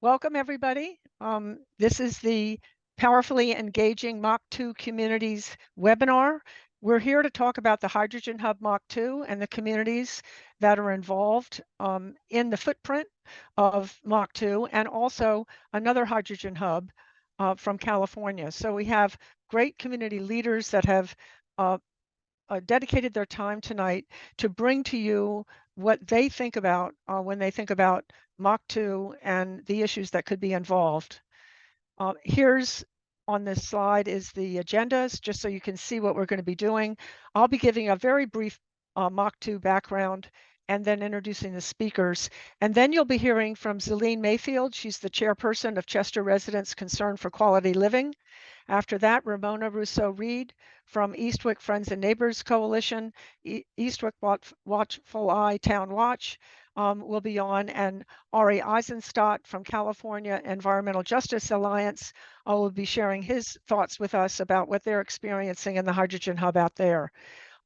Welcome, everybody. This is the Powerfully Engaging MACH2 Communities webinar. We're here to talk about the Hydrogen Hub MACH2 and the communities that are involved in the footprint of MACH2, and also another hydrogen hub from California. So we have great community leaders that have dedicated their time tonight to bring to you what they think about when they think about MACH2 and the issues that could be involved. Here's on this slide is the agendas, just so you can see what we're going to be doing. I'll be giving a very brief MACH2 background and then introducing the speakers. And then you'll be hearing from Zelene Mayfield. She's the chairperson of Chester Residents Concerned for Quality Living. After that, Ramona Russo-Reed from Eastwick Friends and Neighbors Coalition, Eastwick Watchful Eye Town Watch will be on, and Ari Eisenstadt from California Environmental Justice Alliance will be sharing his thoughts with us about what they're experiencing in the hydrogen hub out there.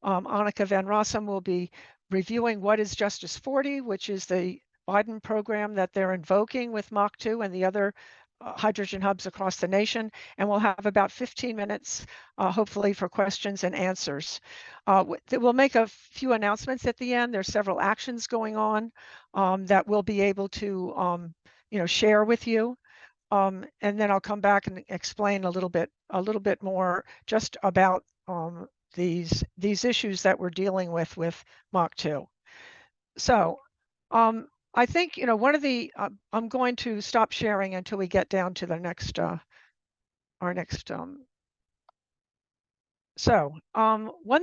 Annika Van Rossum will be reviewing what is Justice 40, which is the Biden program that they're invoking with MACH2 and the other hydrogen hubs across the nation, and we'll have about 15 minutes, hopefully, for questions and answers. We'll make a few announcements at the end. There's several actions going on that we'll be able to, share with you, and then I'll come back and explain a little bit more just about these issues that we're dealing with MACH2. So. I think, one of the, I'm going to stop sharing until we get down to the next, one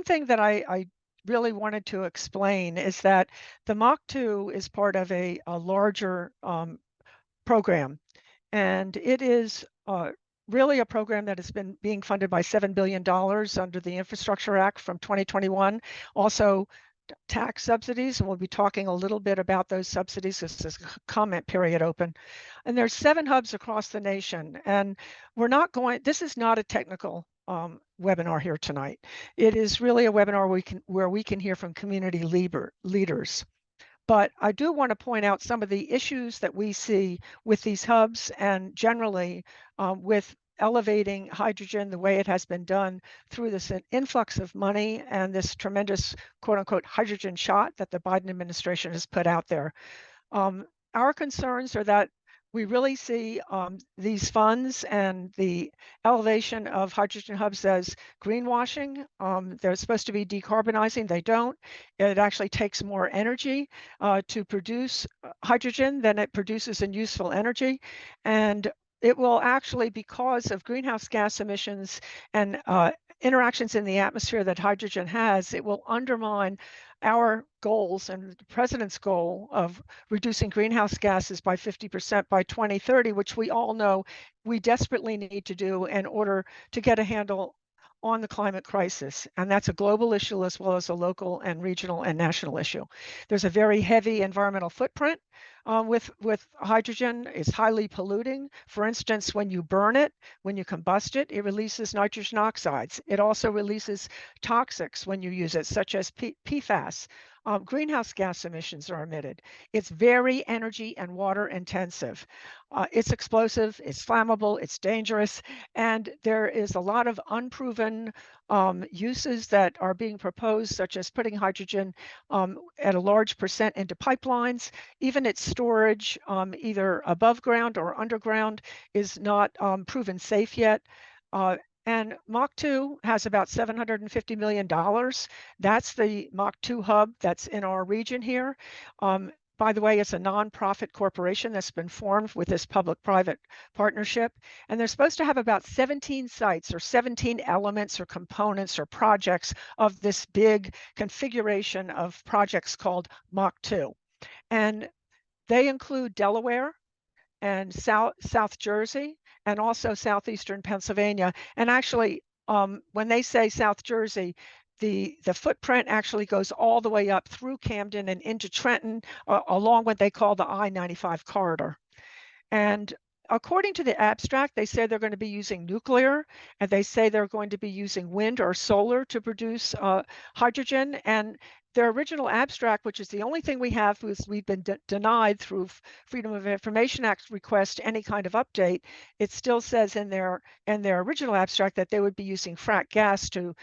thing that I really wanted to explain is that the MACH2 is part of a larger program, and it is really a program that has been being funded by $7 billion under the Infrastructure Act from 2021. Also, tax subsidies, and we'll be talking a little bit about those subsidies. This is a comment period open. And there's 7 hubs across the nation, and this is not a technical webinar here tonight. It is really a webinar where we can hear from community leaders. But I do want to point out some of the issues that we see with these hubs and generally with elevating hydrogen the way it has been done through this influx of money and this tremendous quote unquote hydrogen shot that the Biden administration has put out there. Our concerns are that we really see these funds and the elevation of hydrogen hubs as greenwashing. They're supposed to be decarbonizing. They don't. It actually takes more energy to produce hydrogen than it produces in useful energy. And it will actually, because of greenhouse gas emissions and interactions in the atmosphere that hydrogen has, it will undermine our goals and the president's goal of reducing greenhouse gases by 50% by 2030, which we all know we desperately need to do in order to get a handle on the climate crisis. And that's a global issue as well as a local and regional and national issue. There's a very heavy environmental footprint with hydrogen. It's highly polluting. For instance, when you burn it, when you combust it, it releases nitrogen oxides. It also releases toxics when you use it, such as PFAS. Greenhouse gas emissions are emitted. It's very energy and water intensive. It's explosive, it's flammable, it's dangerous, and there is a lot of unproven uses that are being proposed, such as putting hydrogen at a large percent into pipelines. Even its storage, either above ground or underground, is not proven safe yet. And MACH2 has about $750 million. That's the MACH2 hub that's in our region here. By the way, it's a nonprofit corporation that's been formed with this public-private partnership. And they're supposed to have about 17 sites or 17 elements or components or projects of this big configuration of projects called MACH2. And they include Delaware and South Jersey, and also Southeastern Pennsylvania. And actually, when they say South Jersey, the footprint actually goes all the way up through Camden and into Trenton, along what they call the I-95 corridor. And according to the abstract, they say they're going to be using nuclear, and they say they're going to be using wind or solar to produce hydrogen. And their original abstract, which is the only thing we have, was we've been denied through Freedom of Information Act request any kind of update. It still says in their original abstract that they would be using frack gas to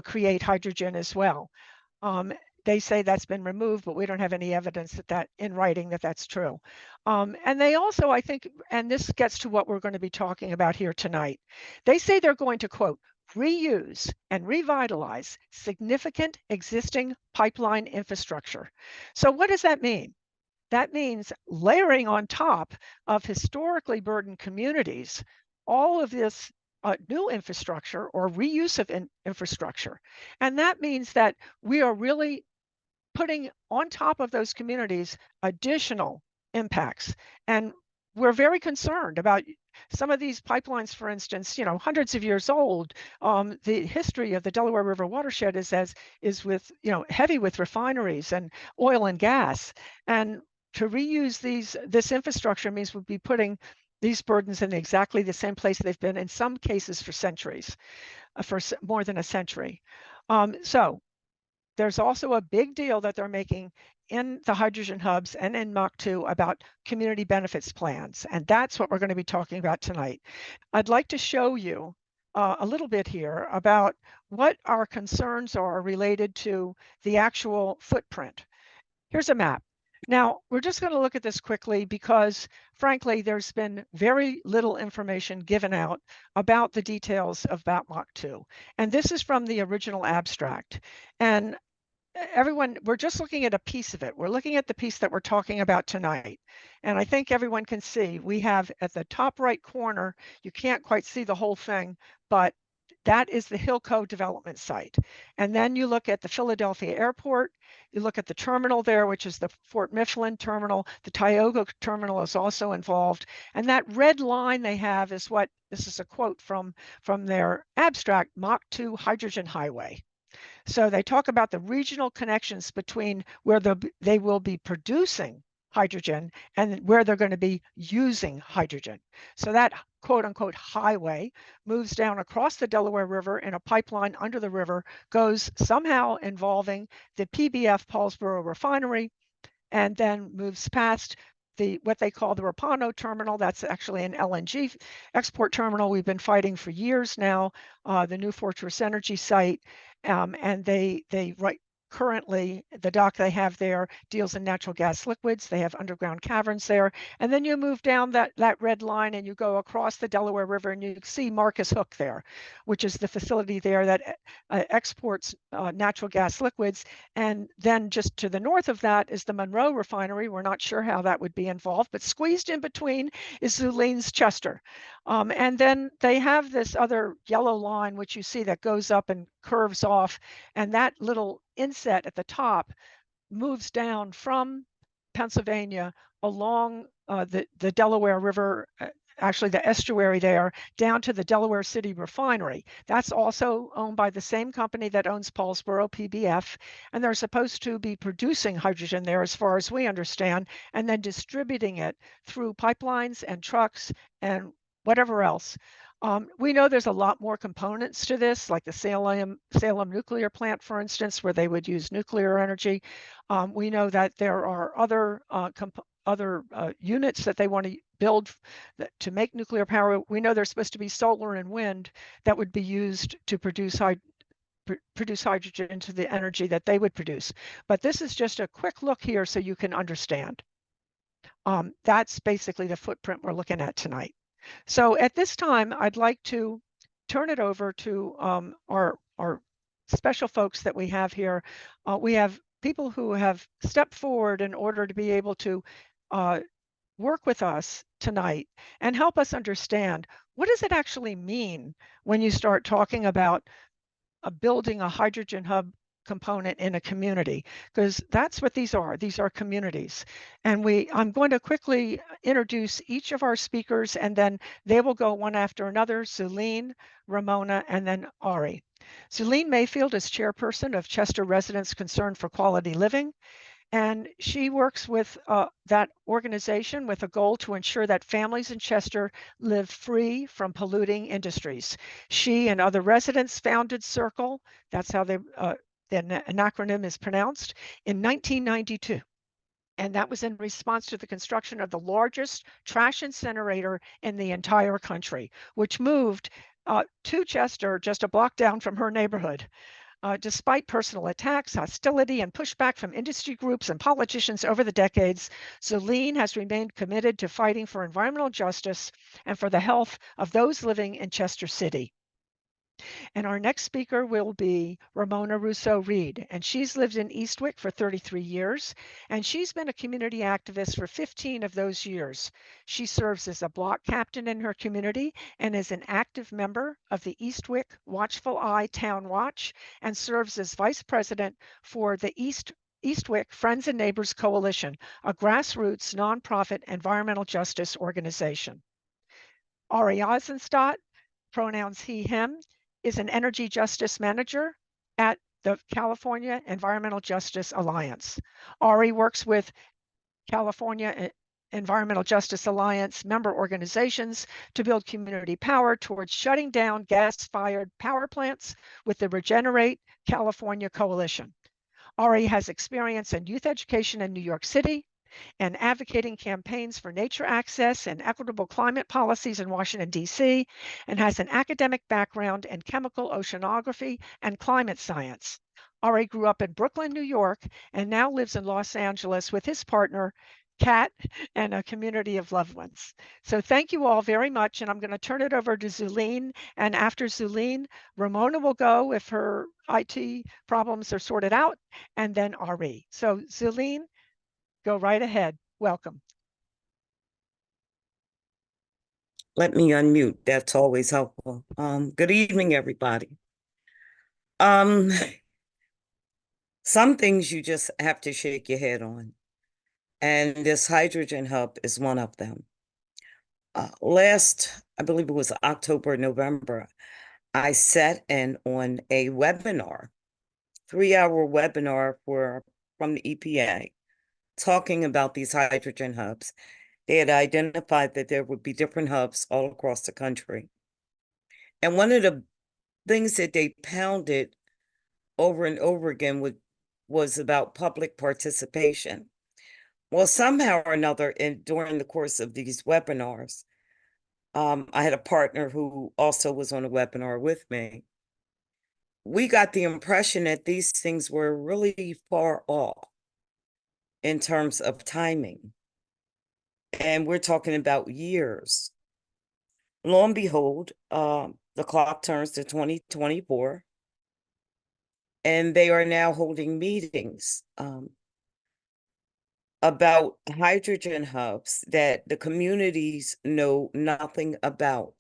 create hydrogen as well. They say that's been removed, but we don't have any evidence that in writing that that's true. And they also, I think, and this gets to what we're going to be talking about here tonight, they say they're going to, quote, reuse and revitalize significant existing pipeline infrastructure. So what does that mean? That means layering on top of historically burdened communities all of this new infrastructure or reuse of infrastructure. And that means that we are really putting on top of those communities additional impacts. And we're very concerned about some of these pipelines, for instance, hundreds of years old. The history of the Delaware River Watershed is with, heavy with refineries and oil and gas. And to reuse this infrastructure means we'll be putting these burdens in exactly the same place they've been in some cases for centuries, for more than a century. So there's also a big deal that they're making in the hydrogen hubs and in MACH2 about community benefits plans. And that's what we're going to be talking about tonight. I'd like to show you a little bit here about what our concerns are related to the actual footprint. Here's a map. Now, we're just going to look at this quickly because, frankly, there's been very little information given out about the details of MACH2. And this is from the original abstract. And everyone, we're just looking at a piece of it. We're looking at the piece that we're talking about tonight. And I think everyone can see we have at the top right corner, you can't quite see the whole thing, but that is the Hillco development site. And then you look at the Philadelphia airport, you look at the terminal there, which is the Fort Mifflin terminal. The Tioga terminal is also involved. And that red line they have is this is a quote from their abstract, MACH2 Hydrogen Highway. So they talk about the regional connections between where they will be producing hydrogen and where they're going to be using hydrogen. So that quote unquote highway moves down across the Delaware River in a pipeline under the river, goes somehow involving the PBF Paulsboro refinery, and then moves past what they call the Rapano terminal. That's actually an LNG export terminal we've been fighting for years now, the New Fortress Energy site. And they currently, the dock they have there deals in natural gas liquids. They have underground caverns there. And then you move down that red line and you go across the Delaware River and you see Marcus Hook there, which is the facility there that exports natural gas liquids. And then just to the north of that is the Monroe refinery. We're not sure how that would be involved, but squeezed in between is Zulene's Chester. And then they have this other yellow line, which you see that goes up and curves off. And that little inset at the top moves down from Pennsylvania along the Delaware River, actually the estuary there, down to the Delaware City refinery. That's also owned by the same company that owns Paulsboro, PBF, and they're supposed to be producing hydrogen there as far as we understand, and then distributing it through pipelines and trucks and whatever else. We know there's a lot more components to this, like the Salem nuclear plant, for instance, where they would use nuclear energy. We know that there are other units that they want to build to make nuclear power. We know there's supposed to be solar and wind that would be used to produce hydrogen into the energy that they would produce. But this is just a quick look here so you can understand. That's basically the footprint we're looking at tonight. So at this time, I'd like to turn it over to our special folks that we have here. We have people who have stepped forward in order to be able to work with us tonight and help us understand, what does it actually mean when you start talking about building a hydrogen hub component in a community, because that's what these are. These are communities. And I'm going to quickly introduce each of our speakers, and then they will go one after another: Zulene, Ramona, and then Ari. Zulene Mayfield is chairperson of Chester Residents Concerned for Quality Living, and she works with that organization with a goal to ensure that families in Chester live free from polluting industries. She and other residents founded Circle. That's how they an acronym is pronounced, in 1992. And that was in response to the construction of the largest trash incinerator in the entire country, which moved to Chester, just a block down from her neighborhood. Despite personal attacks, hostility, and pushback from industry groups and politicians over the decades, Zulene has remained committed to fighting for environmental justice and for the health of those living in Chester City. And our next speaker will be Ramona Russo Reed. And she's lived in Eastwick for 33 years. And she's been a community activist for 15 of those years. She serves as a block captain in her community and is an active member of the Eastwick Watchful Eye Town Watch and serves as vice president for the Eastwick Friends and Neighbors Coalition, a grassroots nonprofit environmental justice organization. Ari Eisenstadt, pronouns he, him, is an energy justice manager at the California Environmental Justice Alliance. Ari works with California Environmental Justice Alliance member organizations to build community power towards shutting down gas-fired power plants with the Regenerate California Coalition. Ari has experience in youth education in New York City, and advocating campaigns for nature access and equitable climate policies in Washington, D.C., and has an academic background in chemical oceanography and climate science. Ari grew up in Brooklyn, New York, and now lives in Los Angeles with his partner, Kat, and a community of loved ones. So thank you all very much, and I'm going to turn it over to Zulene, and after Zulene, Ramona will go if her IT problems are sorted out, and then Ari. So Zulene, go right ahead. Welcome. Let me unmute. That's always helpful. Good evening, everybody. Some things you just have to shake your head on. And this hydrogen hub is one of them. Last, I believe it was October, November, I sat in on a webinar, 3-hour webinar from the EPA, talking about these hydrogen hubs. They had identified that there would be different hubs all across the country. And one of the things that they pounded over and over again was about public participation. Well, somehow or another, during the course of these webinars, I had a partner who also was on a webinar with me. We got the impression that these things were really far off in terms of timing. And we're talking about years. Lo and behold, the clock turns to 2024, and they are now holding meetings about hydrogen hubs that the communities know nothing about.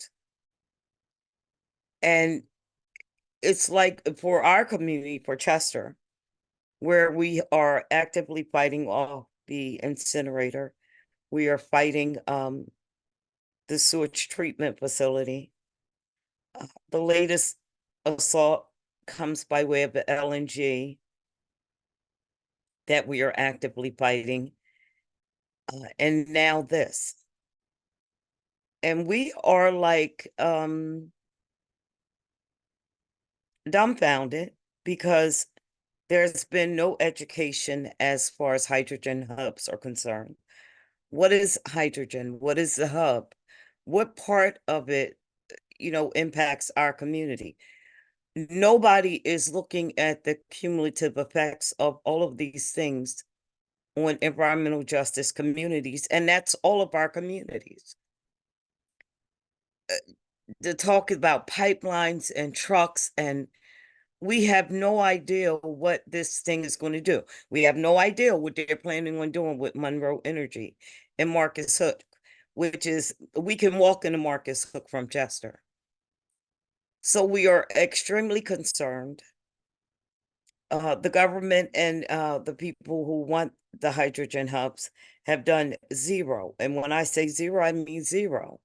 And it's like for our community, for Chester, where we are actively fighting off the incinerator, we are fighting the sewage treatment facility. The latest assault comes by way of the LNG that we are actively fighting. And now this. And we are like dumbfounded because there's been no education as far as hydrogen hubs are concerned. What is hydrogen? What is the hub? What part of it, impacts our community? Nobody is looking at the cumulative effects of all of these things on environmental justice communities, and that's all of our communities. To talk about pipelines and trucks, and we have no idea what this thing is going to do. We have no idea what they're planning on doing with Monroe Energy and Marcus Hook, which is, we can walk into Marcus Hook from Chester. So we are extremely concerned. The government and the people who want the hydrogen hubs have done zero. And when I say zero, I mean zero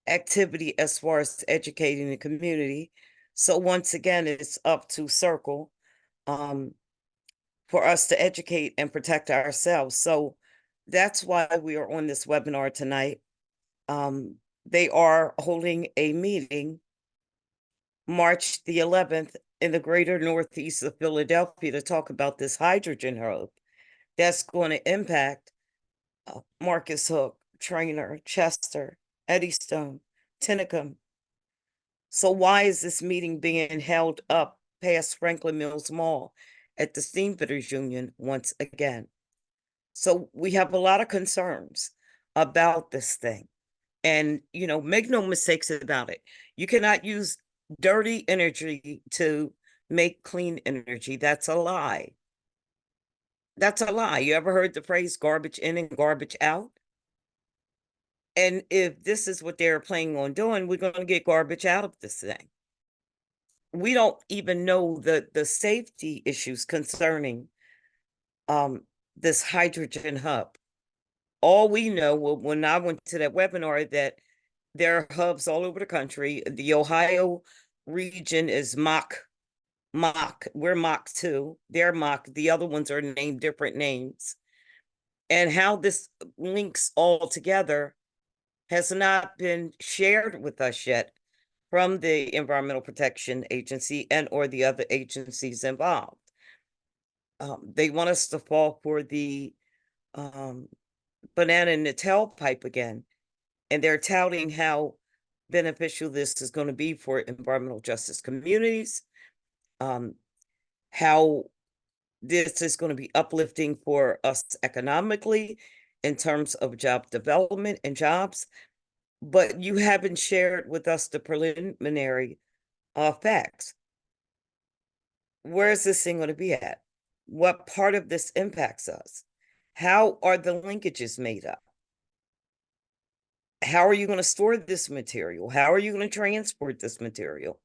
activity as far as educating the community. So once again, it's up to Circle for us to educate and protect ourselves. So that's why we are on this webinar tonight. They are holding a meeting March the 11th in the greater northeast of Philadelphia to talk about this hydrogen hub that's going to impact Marcus Hook, Trainer, Chester, Eddystone, Tinicum. So why is this meeting being held up past Franklin Mills Mall at the Steamfitters Union once again? So we have a lot of concerns about this thing. And, make no mistakes about it. You cannot use dirty energy to make clean energy. That's a lie. That's a lie. You ever heard the phrase garbage in and garbage out? And if this is what they're planning on doing, we're going to get garbage out of this thing. We don't even know the safety issues concerning this hydrogen hub. All we know, when I went to that webinar, that there are hubs all over the country. The Ohio region is MACH. We're MACH2. They're MACH. The other ones are named different names. And how this links all together has not been shared with us yet from the Environmental Protection Agency and or the other agencies involved. They want us to fall for the banana in the tailpipe again. And they're touting how beneficial this is going to be for environmental justice communities, how this is going to be uplifting for us economically in terms of job development and jobs. But you haven't shared with us the preliminary facts. Where is this thing going to be at? What part of this impacts us? How are the linkages made up? How are you going to store this material? How are you going to transport this material?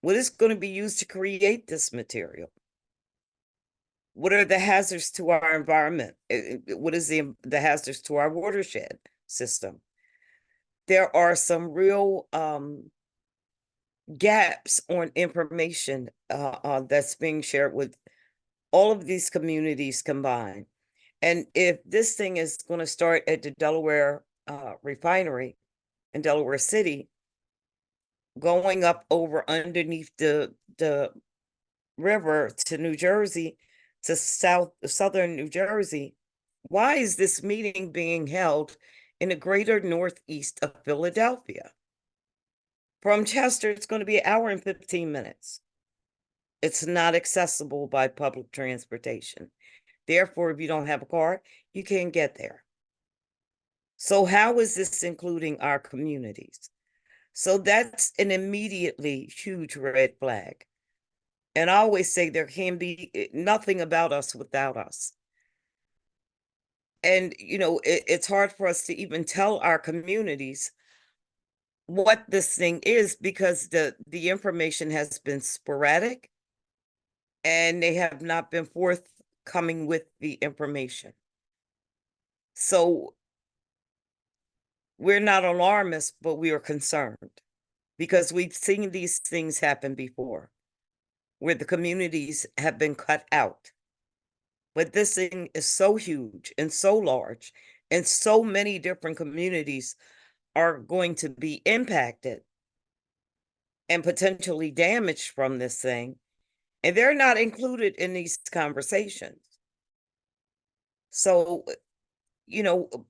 What is going to be used to create this material? What are the hazards to our environment? What is the hazards to our watershed system? There are some real gaps on information that's being shared with all of these communities combined. And if this thing is going to start at the Delaware refinery in Delaware City, going up over underneath the river to New Jersey, to southern New Jersey, why is this meeting being held in the greater northeast of Philadelphia? From Chester, it's going to be an hour and 15 minutes. It's not accessible by public transportation. Therefore, if you don't have a car, you can't get there. So how is this including our communities? So that's an immediately huge red flag. And I always say there can be nothing about us without us. And, it's hard for us to even tell our communities what this thing is because the information has been sporadic and they have not been forthcoming with the information. So we're not alarmists, but we are concerned because we've seen these things happen before where the communities have been cut out. But this thing is so huge and so large, and so many different communities are going to be impacted and potentially damaged from this thing. And they're not included in these conversations. So,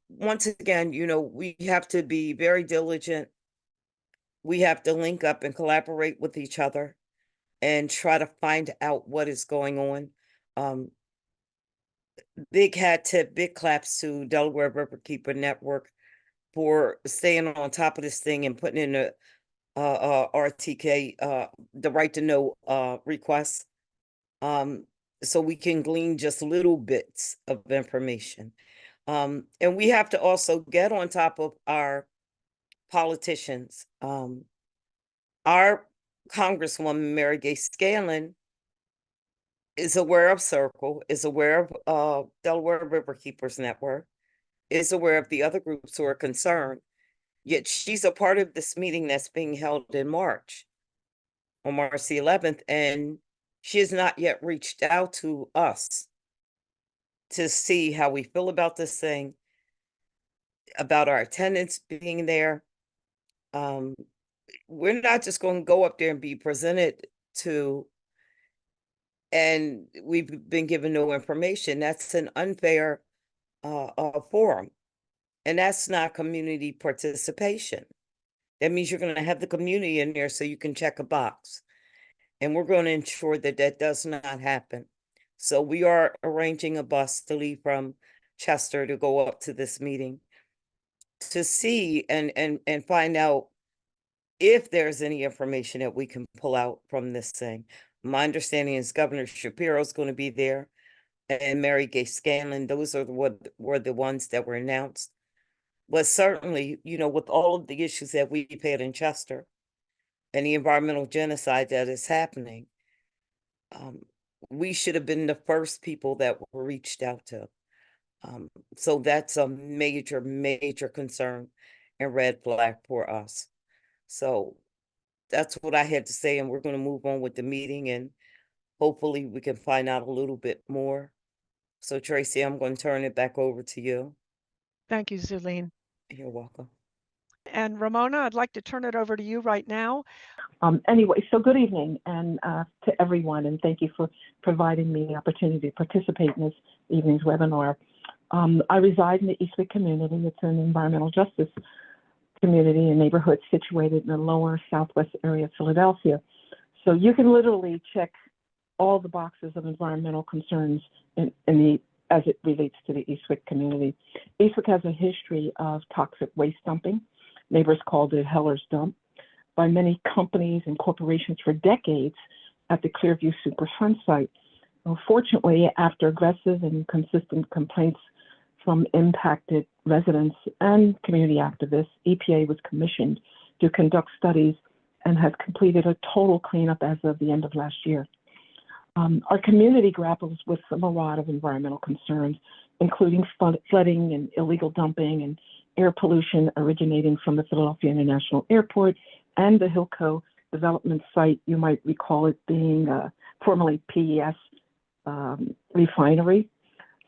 once again, we have to be very diligent. We have to link up and collaborate with each other and try to find out what is going on. Big hat tip, big claps to Delaware Riverkeeper Network for staying on top of this thing and putting in a RTK, the right to know requests, so we can glean just little bits of information. And we have to also get on top of our politicians. Our Congresswoman, Mary Gay Scanlon, is aware of Circle, is aware of Delaware Riverkeepers Network, is aware of the other groups who are concerned, yet she's a part of this meeting that's being held in March, on March the 11th, and she has not yet reached out to us to see how we feel about this thing, about our attendance being there. We're not just going to go up there and be presented to and we've been given no information. That's an unfair forum, and that's not community participation. That means you're going to have the community in there so you can check a box, and we're going to ensure that that does not happen. So we are arranging a bus to leave from Chester to go up to this meeting to see and find out if there's any information that we can pull out from this thing. My understanding is Governor Shapiro's going to be there, and Mary Gay Scanlon. Those are were the ones that were announced. But certainly, with all of the issues that we've had in Chester and the environmental genocide that is happening, we should have been the first people that were reached out to. So that's a major, major concern and red flag for us. So that's what I had to say, and we're going to move on with the meeting, and hopefully we can find out a little bit more. So Tracy, I'm going to turn it back over to you. Thank you, Zuline. You're welcome. And Ramona, I'd like to turn it over to you right now. Anyway, so good evening and to everyone, and thank you for providing me the opportunity to participate in this evening's webinar. I reside in the Eastwick community. It's an environmental justice community and neighborhood situated in the lower southwest area of Philadelphia. So you can literally check all the boxes of environmental concerns as it relates to the Eastwick community. Eastwick has a history of toxic waste dumping. Neighbors called it Heller's Dump, by many companies and corporations for decades at the Clearview Superfund site. Unfortunately, after aggressive and consistent complaints from impacted residents and community activists, EPA was commissioned to conduct studies and has completed a total cleanup as of the end of last year. Our community grapples with a lot of environmental concerns, including flooding and illegal dumping and air pollution originating from the Philadelphia International Airport and the Hillco development site. You might recall it being formerly PES refinery.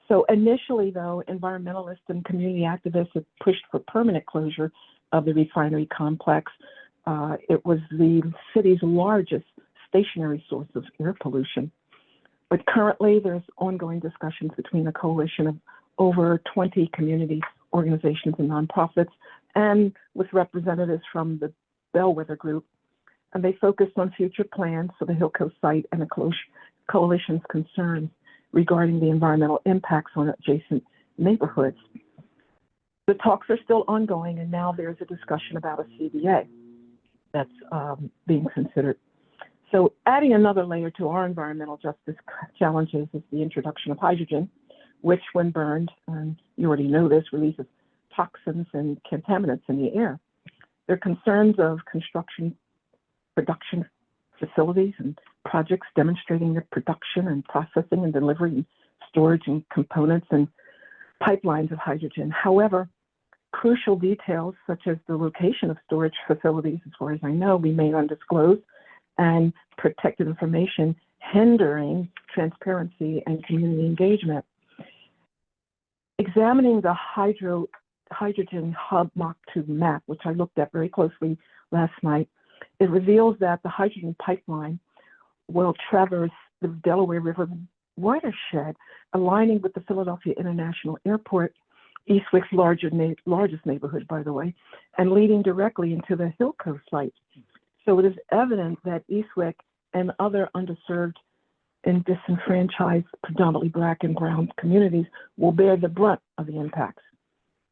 So initially, though, environmentalists and community activists have pushed for permanent closure of the refinery complex. It was the city's largest stationary source of air pollution. But currently, there's ongoing discussions between a coalition of over 20 community organizations and nonprofits, and with representatives from the Bellwether Group, and they focused on future plans for the Hillco site and the coalition's concerns regarding the environmental impacts on adjacent neighborhoods. The talks are still ongoing, and now there's a discussion about a CBA that's being considered. So adding another layer to our environmental justice challenges is the introduction of hydrogen, which when burned, and you already know this, releases toxins and contaminants in the air. There are concerns of construction, production facilities and projects demonstrating the production and processing and delivery and storage and components and pipelines of hydrogen. However, crucial details such as the location of storage facilities, as far as I know, remain undisclosed, and protected information hindering transparency and community engagement. Examining the hydrogen hub MACH2 map, which I looked at very closely last night, it reveals that the hydrogen pipeline will traverse the Delaware River Watershed, aligning with the Philadelphia International Airport, Eastwick's largest neighborhood, by the way, and leading directly into the Hillco site. So it is evident that Eastwick and other underserved and disenfranchised, predominantly Black and Brown communities will bear the brunt of the impacts.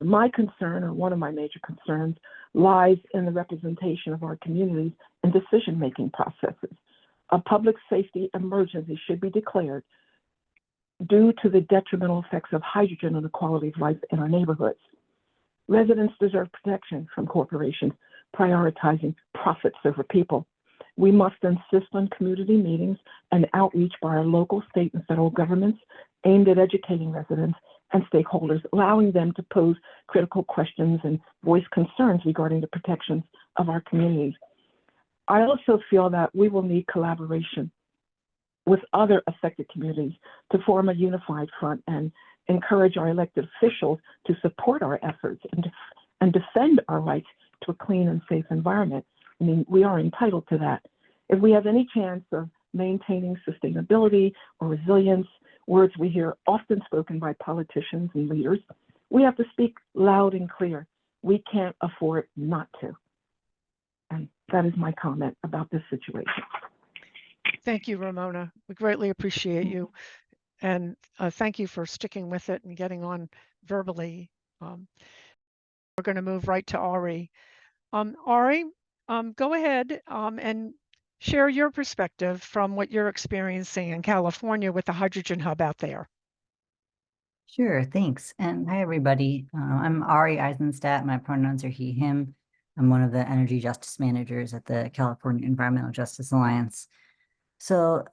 My concern, or one of my major concerns, lies in the representation of our communities in decision-making processes. A public safety emergency should be declared due to the detrimental effects of hydrogen on the quality of life in our neighborhoods. Residents deserve protection from corporations prioritizing profits over people. We must insist on community meetings and outreach by our local, state, and federal governments aimed at educating residents and stakeholders, allowing them to pose critical questions and voice concerns regarding the protections of our communities. I also feel that we will need collaboration with other affected communities to form a unified front and encourage our elected officials to support our efforts and defend our rights to a clean and safe environment. I mean, we are entitled to that. If we have any chance of maintaining sustainability or resilience, words we hear often spoken by politicians and leaders. We have to speak loud and clear. We can't afford not to. And that is my comment about this situation. Thank you, Ramona. We greatly appreciate you. And thank you for sticking with it and getting on verbally. We're going to move right to Ari. Ari, go ahead and share your perspective from what you're experiencing in California with the hydrogen hub out there. Sure, thanks. And hi, everybody. I'm Ari Eisenstadt. My pronouns are he, him. I'm one of the energy justice managers at the California Environmental Justice Alliance. So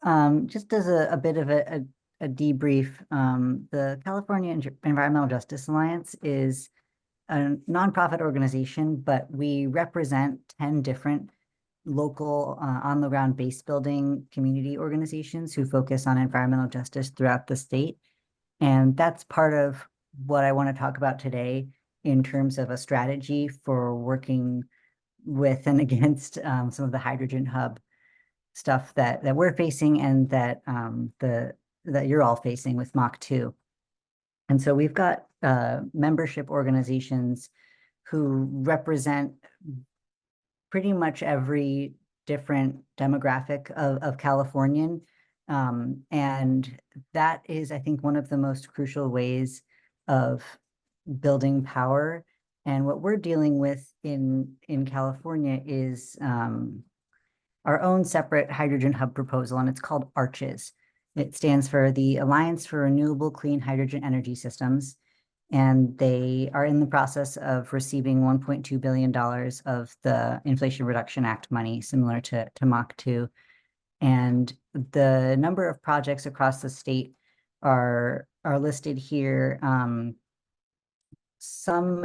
just as a bit of a debrief, the California Environmental Justice Alliance is a nonprofit organization, but we represent 10 different local on-the-ground base building community organizations who focus on environmental justice throughout the state. And that's part of what I want to talk about today in terms of a strategy for working with and against some of the hydrogen hub stuff that we're facing and that that you're all facing with MACH2. And so we've got membership organizations who represent pretty much every different demographic of Californian. And that is, I think, one of the most crucial ways of building power. And what we're dealing with in California is our own separate hydrogen hub proposal, and it's called ARCHES. It stands for the Alliance for Renewable Clean Hydrogen Energy Systems. And they are in the process of receiving $1.2 billion of the Inflation Reduction Act money, similar to MACH2. And the number of projects across the state are listed here. Some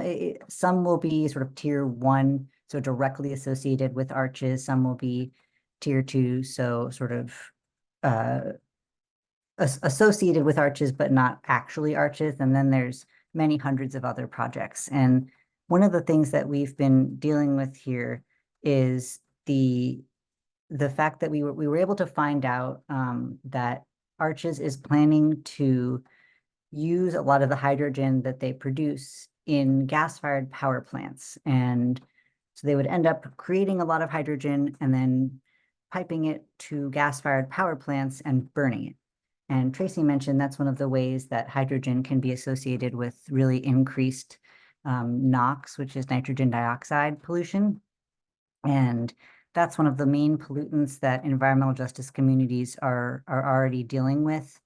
will be sort of tier 1, so directly associated with ARCHES. Some will be tier 2, so sort of associated with ARCHES, but not actually ARCHES. And then there's many hundreds of other projects. And one of the things that we've been dealing with here is the fact that we were able to find out that ARCHES is planning to use a lot of the hydrogen that they produce in gas-fired power plants. And so they would end up creating a lot of hydrogen and then piping it to gas-fired power plants and burning it. And Tracy mentioned that's one of the ways that hydrogen can be associated with really increased NOx, which is nitrogen dioxide pollution. And that's one of the main pollutants that environmental justice communities are already dealing with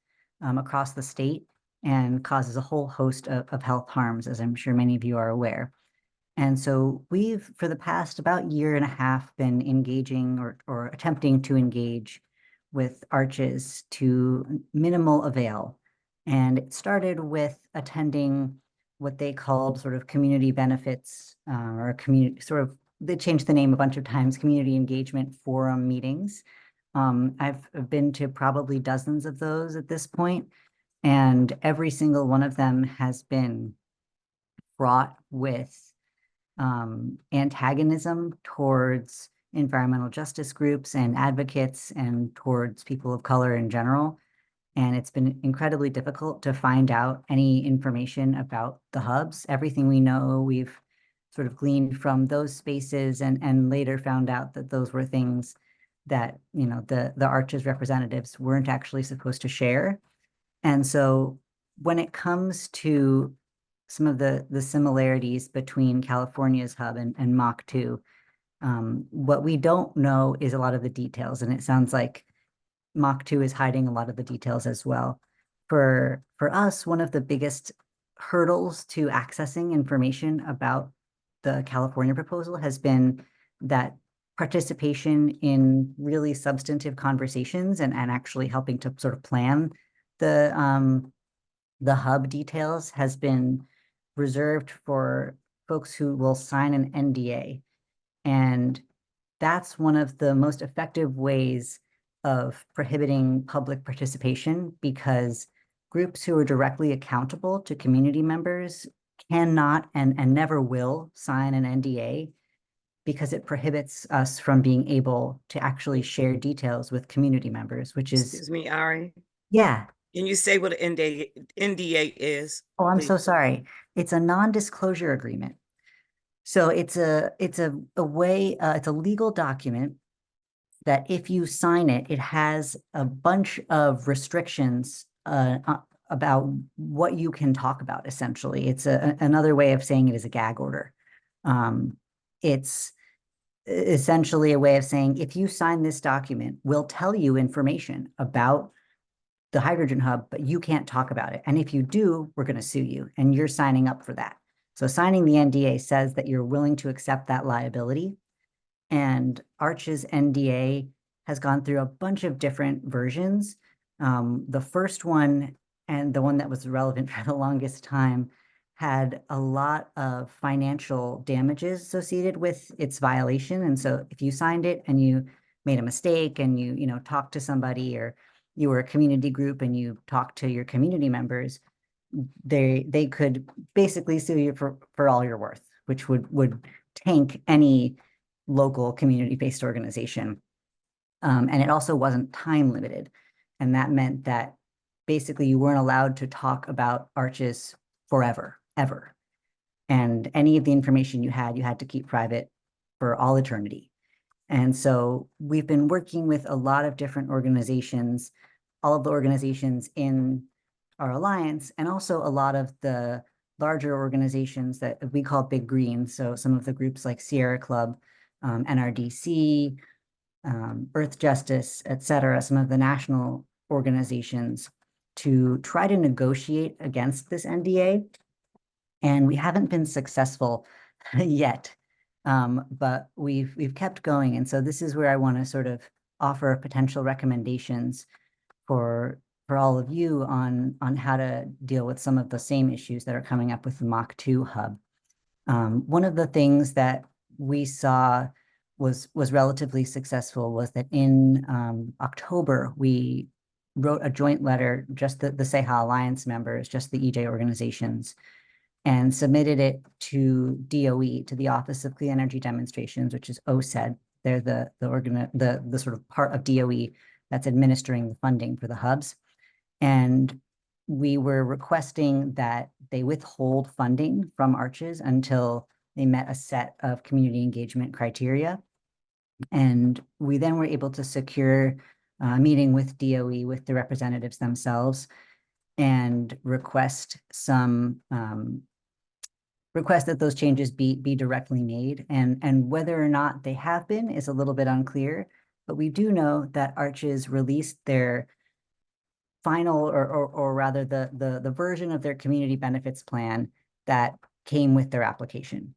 across the state and causes a whole host of health harms, as I'm sure many of you are aware. And so we've, for the past about year and a half, been engaging or attempting to engage with ARCHES to minimal avail. And it started with attending what they called sort of community benefits or community sort of, they changed the name a bunch of times, community engagement forum meetings. I've been to probably dozens of those at this point, and every single one of them has been fraught with antagonism towards environmental justice groups and advocates and towards people of color in general. And it's been incredibly difficult to find out any information about the hubs. Everything we know, we've sort of gleaned from those spaces and later found out that those were things that, you know, the ARCHES representatives weren't actually supposed to share. And so when it comes to some of the similarities between California's hub and MACH2, what we don't know is a lot of the details, and it sounds like MACH2 is hiding a lot of the details as well. For us, one of the biggest hurdles to accessing information about the California proposal has been that participation in really substantive conversations and actually helping to sort of plan the hub details has been reserved for folks who will sign an NDA. And that's one of the most effective ways of prohibiting public participation, because groups who are directly accountable to community members cannot and never will sign an NDA because it prohibits us from being able to actually share details with community members, which is, Excuse me, Ari. yeah. Can you say what an NDA is? Oh, I'm so please? sorry. It's a non-disclosure agreement. So it's a way, it's a legal document that if you sign it, it has a bunch of restrictions about what you can talk about, essentially. It's another way of saying it is a gag order. It's essentially a way of saying, if you sign this document, we'll tell you information about the hydrogen hub, but you can't talk about it. And if you do, we're going to sue you, and you're signing up for that. So signing the NDA says that you're willing to accept that liability. And Arch's NDA has gone through a bunch of different versions. The first one, and the one that was relevant for the longest time, had a lot of financial damages associated with its violation. And so if you signed it and you made a mistake and you talked to somebody, or you were a community group and you talked to your community members, they could basically sue you for all you're worth, which would tank any local community-based organization. And it also wasn't time limited. And that meant that basically you weren't allowed to talk about Arches forever, ever. And any of the information you had to keep private for all eternity. And so we've been working with a lot of different organizations, all of the organizations in our alliance, and also a lot of the larger organizations that we call Big Green. So some of the groups like Sierra Club, NRDC, Earth Justice, et cetera, some of the national organizations, to try to negotiate against this NDA. And we haven't been successful yet, but we've kept going. And so this is where I want to sort of offer potential recommendations for all of you on how to deal with some of the same issues that are coming up with the MACH2 hub. One of the things that we saw was relatively successful was that in October, we wrote a joint letter, just the SEHA Alliance members, just the EJ organizations, and submitted it to DOE, to the Office of Clean Energy Demonstrations, which is OSED. They're the sort of part of DOE that's administering the funding for the hubs. And we were requesting that they withhold funding from Arches until they met a set of community engagement criteria. And we then were able to secure a meeting with DOE, with the representatives themselves, and request that those changes be directly made. And whether or not they have been is a little bit unclear, but we do know that Arches released their final, or rather the version of their community benefits plan that came with their application.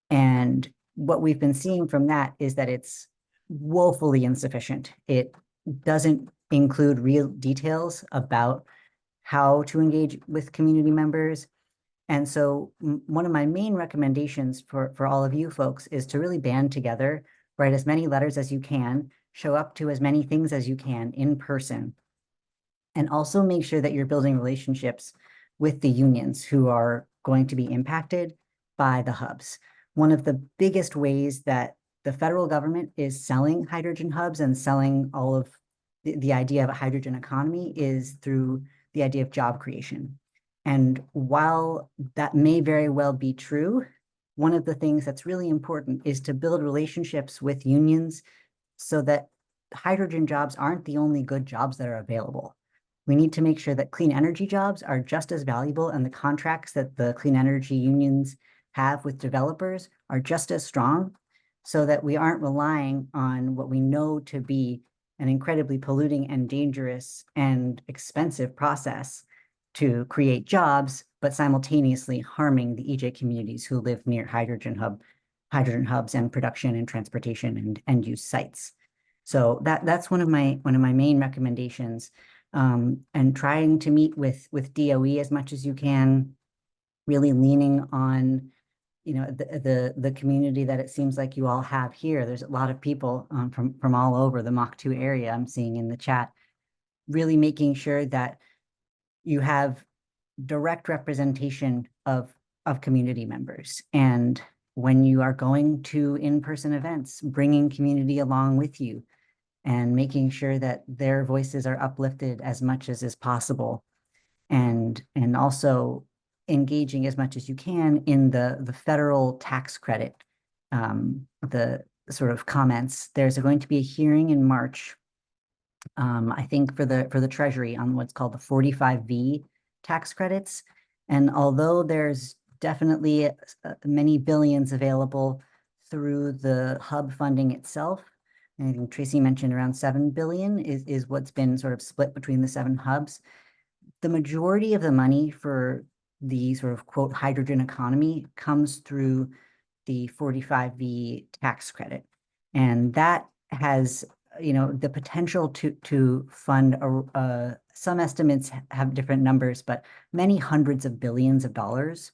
And what we've been seeing from that is that it's woefully insufficient. It doesn't include real details about how to engage with community members. And so one of my main recommendations for all of you folks is to really band together, write as many letters as you can, show up to as many things as you can in person, and also make sure that you're building relationships with the unions who are going to be impacted by the hubs. One of the biggest ways that the federal government is selling hydrogen hubs and selling all of the idea of a hydrogen economy is through the idea of job creation. And while that may very well be true, one of the things that's really important is to build relationships with unions so that hydrogen jobs aren't the only good jobs that are available. We need to make sure that clean energy jobs are just as valuable, and the contracts that the clean energy unions have with developers are just as strong, so that we aren't relying on what we know to be an incredibly polluting and dangerous and expensive process to create jobs, but simultaneously harming the EJ communities who live near hydrogen hubs and production and transportation and end use sites. So that's one of my main recommendations. And trying to meet with DOE as much as you can, really leaning on the community that it seems like you all have here. There's a lot of people from all over the MACH2 area I'm seeing in the chat, really making sure that you have direct representation of community members. And when you are going to in-person events, bringing community along with you and making sure that their voices are uplifted as much as is possible, and also engaging as much as you can in the federal tax credit, the sort of comments. There's going to be a hearing in March, I think for the Treasury, on what's called the 45V tax credits. And although there's definitely many billions available through the hub funding itself, and I think Tracy mentioned around 7 billion is what's been sort of split between the 7 hubs. The majority of the money for the sort of quote hydrogen economy comes through the 45V tax credit. And that has, you know, the potential to fund some estimates have different numbers, but many hundreds of billions of dollars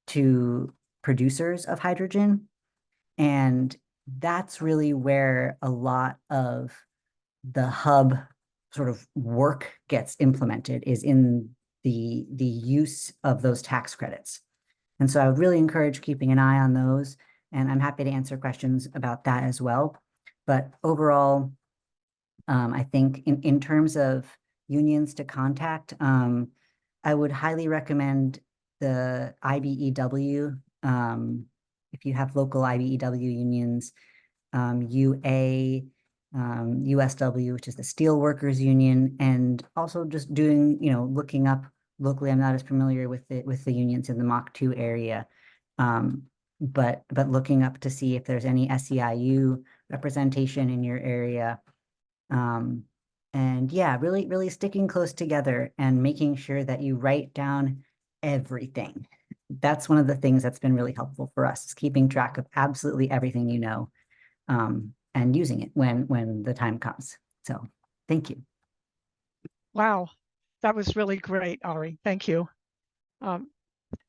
to producers of hydrogen. And that's really where a lot of the hub sort of work gets implemented, is in the use of those tax credits. And so I would really encourage keeping an eye on those, and I'm happy to answer questions about that as well. But overall, I think in terms of unions to contact, I would highly recommend the IBEW. If you have local IBEW unions, UA, USW, which is the Steel Workers Union, and also just doing, you know, looking up locally. I'm not as familiar with the unions in the MACH2 area, but looking up to see if there's any SEIU representation in your area. And yeah, really sticking close together and making sure that you write down everything. That's one of the things that's been really helpful for us, is keeping track of absolutely everything you know, and using it when the time comes. So thank you. Wow, that was really great, Ari. Thank you.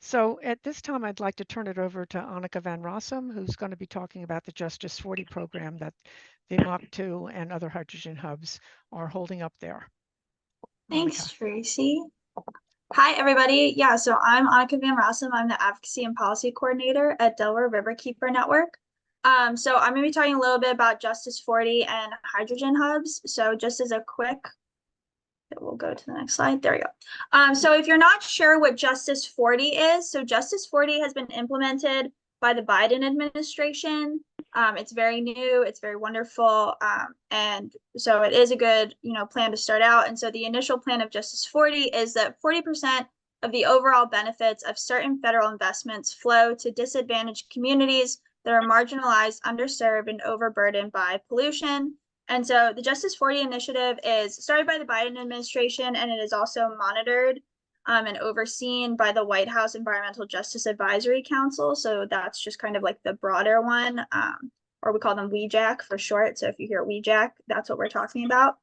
So at this time, I'd like to turn it over to Annika van Rossum, who's going to be talking about the Justice 40 program that the MACH2 and other hydrogen hubs are holding up there. Thanks, Annika. Tracy. Hi, everybody. Yeah, so I'm Annika van Rossum. I'm the Advocacy and Policy Coordinator at Delaware River Keeper Network. So I'm going to be talking a little bit about Justice 40 and hydrogen hubs. So just as a quick, we'll go to the next slide. There we go. So if you're not sure what Justice 40 is, so Justice 40 has been implemented by the Biden administration. It's very new, it's very wonderful, and so it is a good, plan to start out. And so the initial plan of Justice 40 is that 40% of the overall benefits of certain federal investments flow to disadvantaged communities that are marginalized, underserved, and overburdened by pollution. And so the Justice 40 initiative is started by the Biden administration, and it is also monitored and overseen by the White House Environmental Justice Advisory Council. So that's just kind of like the broader one, or we call them WEJAC for short. So if you hear WEJAC, that's what we're talking about.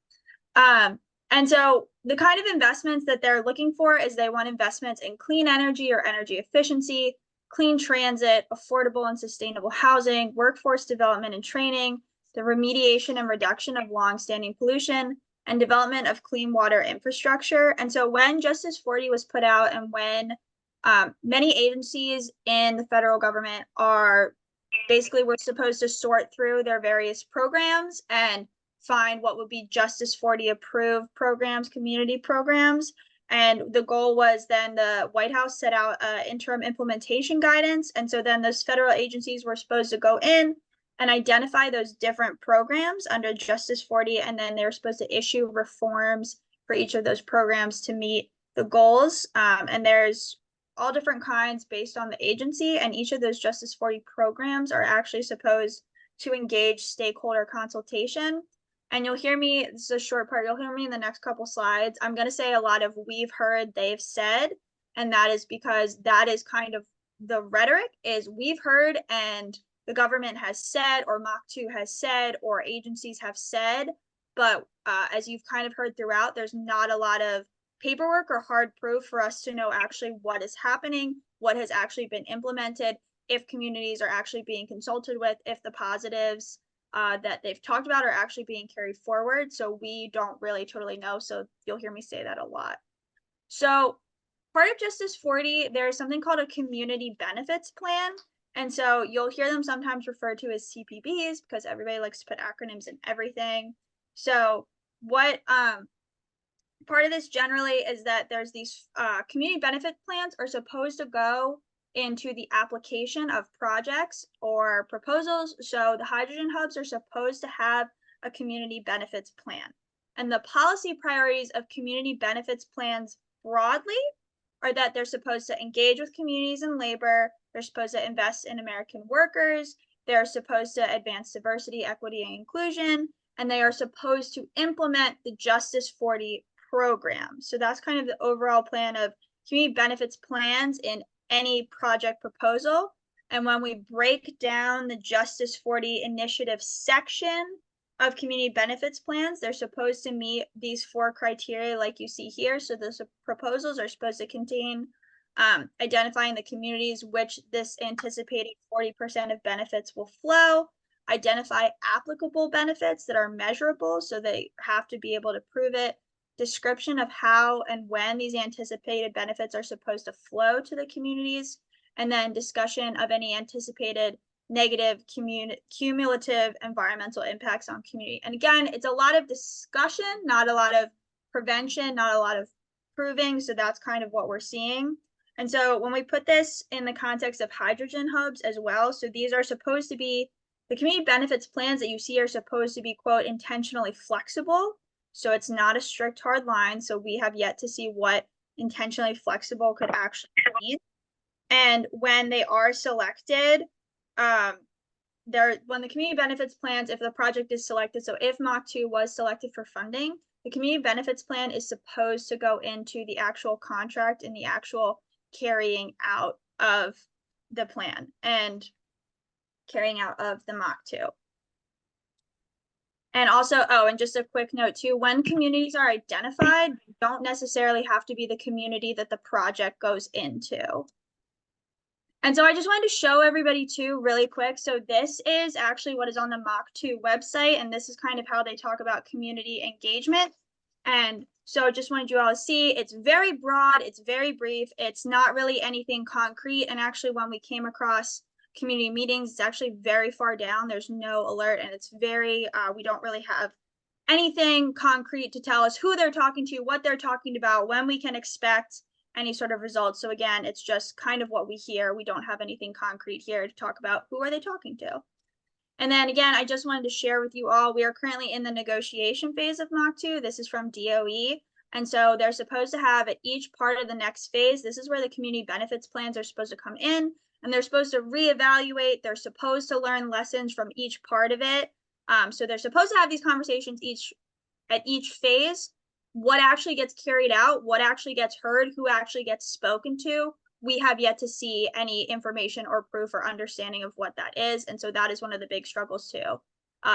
And so the kind of investments that they're looking for is they want investments in clean energy or energy efficiency, clean transit, affordable and sustainable housing, workforce development and training, the remediation and reduction of longstanding pollution, and development of clean water infrastructure. And so when Justice 40 was put out, and when many agencies in the federal government are basically, we're supposed to sort through their various programs and find what would be Justice 40 approved programs, community programs. And the goal was then the White House set out interim implementation guidance. And so then those federal agencies were supposed to go in and identify those different programs under Justice 40, and then they're supposed to issue reforms for each of those programs to meet the goals. And there's all different kinds based on the agency, and each of those Justice 40 programs are actually supposed to engage stakeholder consultation. And you'll hear me, this is a short part, you'll hear me in the next couple slides. I'm going to say a lot of we've heard, they've said, and that is because that is kind of the rhetoric, is we've heard and the government has said, or MACH2 has said, or agencies have said. But as you've kind of heard throughout, there's not a lot of paperwork or hard proof for us to know actually what is happening, what has actually been implemented, if communities are actually being consulted with, if the positives that they've talked about are actually being carried forward. So we don't really totally know. So you'll hear me say that a lot. So part of Justice 40, there's something called a community benefits plan. And so you'll hear them sometimes referred to as CPBs because everybody likes to put acronyms in everything. So what part of this generally is that there's these community benefit plans are supposed to go into the application of projects or proposals. So the hydrogen hubs are supposed to have a community benefits plan. And the policy priorities of community benefits plans broadly are that they're supposed to engage with communities and labor, they're supposed to invest in American workers, they're supposed to advance diversity, equity, and inclusion, and they are supposed to implement the Justice 40 program. So that's kind of the overall plan of community benefits plans in any project proposal. And when we break down the Justice 40 initiative section of community benefits plans, they're supposed to meet these 4 criteria like you see here. So those proposals are supposed to contain identifying the communities which this anticipated 40% of benefits will flow, identify applicable benefits that are measurable, so they have to be able to prove it, description of how and when these anticipated benefits are supposed to flow to the communities, and then discussion of any anticipated negative cumulative environmental impacts on community. And again, it's a lot of discussion, not a lot of prevention, not a lot of proving. So that's kind of what we're seeing. And so when we put this in the context of hydrogen hubs as well, so these are supposed to be, the community benefits plans that you see are supposed to be, quote, intentionally flexible. So it's not a strict hard line. So we have yet to see what intentionally flexible could actually mean. And when they are selected, when the community benefits plans, if the project is selected, so if MACH2 was selected for funding, the community benefits plan is supposed to go into the actual contract and the actual carrying out of the plan and carrying out of the MACH2. And also, oh, and just a quick note too, when communities are identified, they don't necessarily have to be the community that the project goes into. And so I just wanted to show everybody too really quick. So this is actually what is on the MACH2 website, and this is kind of how they talk about community engagement. And so just wanted you all to see, it's very broad, it's very brief, it's not really anything concrete. And actually when we came across community meetings, it's actually very far down, there's no alert, and it's very, we don't really have anything concrete to tell us who they're talking to, what they're talking about, when we can expect any sort of results. So again, it's just kind of what we hear. We don't have anything concrete here to talk about who are they talking to. And then again, I just wanted to share with you all, we are currently in the negotiation phase of MACH2. This is from DOE. And so they're supposed to have at each part of the next phase, this is where the community benefits plans are supposed to come in, and they're supposed to reevaluate. They're supposed to learn lessons from each part of it. So they're supposed to have these conversations at each phase. What actually gets carried out, what actually gets heard, who actually gets spoken to, we have yet to see any information or proof or understanding of what that is. And so that is one of the big struggles too.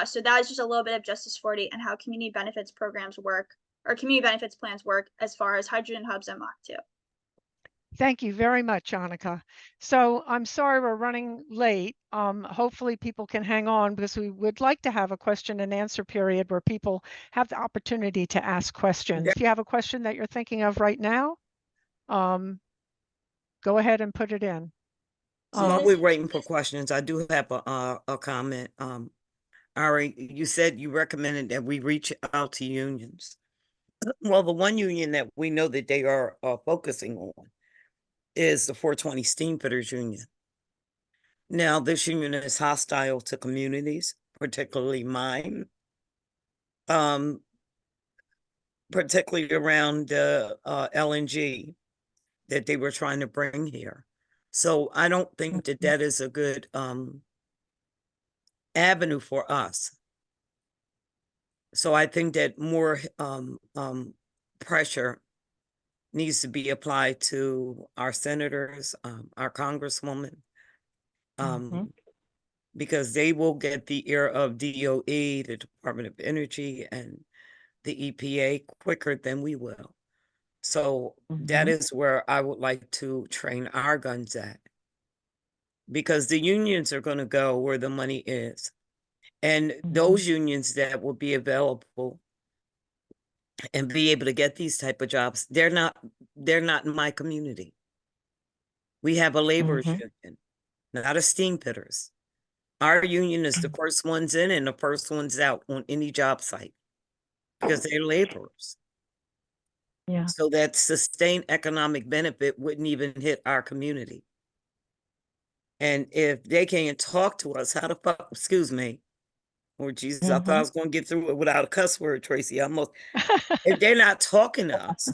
So that is just a little bit of Justice 40 and how community benefits programs work, or community benefits plans work as far as hydrogen hubs and MACH2. Thank you very much, Annika. So I'm sorry we're running late. Hopefully people can hang on because we would like to have a question and answer period where people have the opportunity to ask questions. Yeah. If you have a question that you're thinking of right now, go ahead and put it in. While we're waiting for questions, I do have a comment. Ari, you said you recommended that we reach out to unions. Well, the one union that we know that they are focusing on is the 420 Steamfitters Union. Now, this union is hostile to communities, particularly mine, particularly around LNG that they were trying to bring here. So I don't think that that is a good avenue for us. So I think that more pressure needs to be applied to our senators, our congresswoman, because they will get the ear of DOE, the Department of Energy, and the EPA quicker than we will. So that is where I would like to train our guns at, because the unions are going to go where the money is. And those unions that will be available and be able to get these type of jobs, they're not in my community. We have a laborers union. not a steam fitters. Our union is the first ones in and the first ones out on any job site because they're laborers. Yeah. So that sustained economic benefit wouldn't even hit our community. And if they can't talk to us, how the fuck, excuse me, or Jesus, I thought I was going to get through it without a cuss word, Tracy. If they're not talking to us,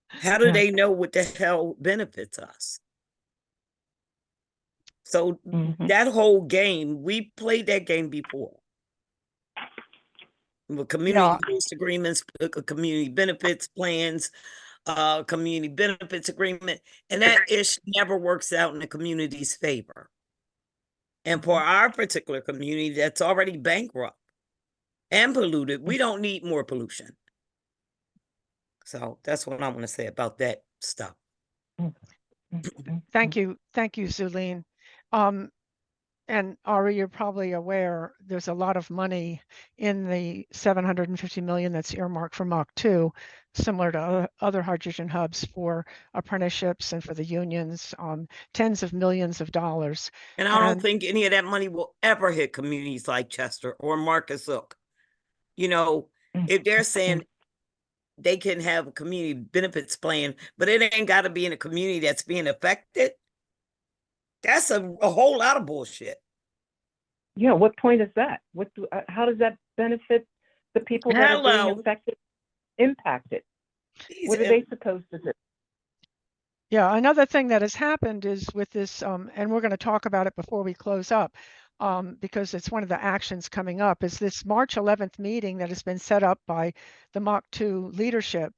how do Yeah. they know what the hell benefits us? So that whole game, we played that game before. With community-based agreements, community benefits plans, community benefits agreement, and that ish never works out in the community's favor. And for our particular community that's already bankrupt and polluted, we don't need more pollution. So that's what I want to say about that stuff. Thank you, Zuline. And Ari, you're probably aware there's a lot of money in the 750 million that's earmarked for MACH2, similar to other hydrogen hubs for apprenticeships and for the unions, tens of millions of dollars. And I don't think any of that money will ever hit communities like Chester or Marcus Hook. You know, if they're saying they can have a community benefits plan, but it ain't got to be in a community that's being affected, that's a whole lot of bullshit. Yeah, what point is that? How does that benefit the people that are being affected, impacted? What are they supposed to do? Yeah, another thing that has happened is with this, and we're going to talk about it before we close up, because it's one of the actions coming up, is this March 11th meeting that has been set up by the MACH2 leadership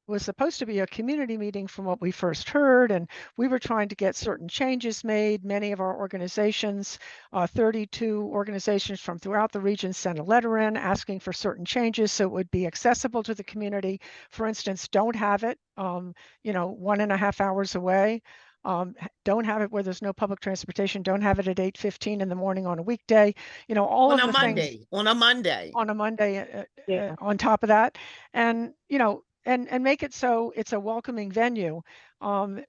was supposed to be a community meeting from what we first heard, and we were trying to get certain changes made. Many of our organizations, 32 organizations from throughout the region sent a letter in asking for certain changes so it would be accessible to the community. For instance, don't have it, 1.5 hours away. Don't have it where there's no public transportation. Don't have it at 8:15 in the morning on a weekday. All of the things on a Monday, on top of that, and and make it so it's a welcoming venue.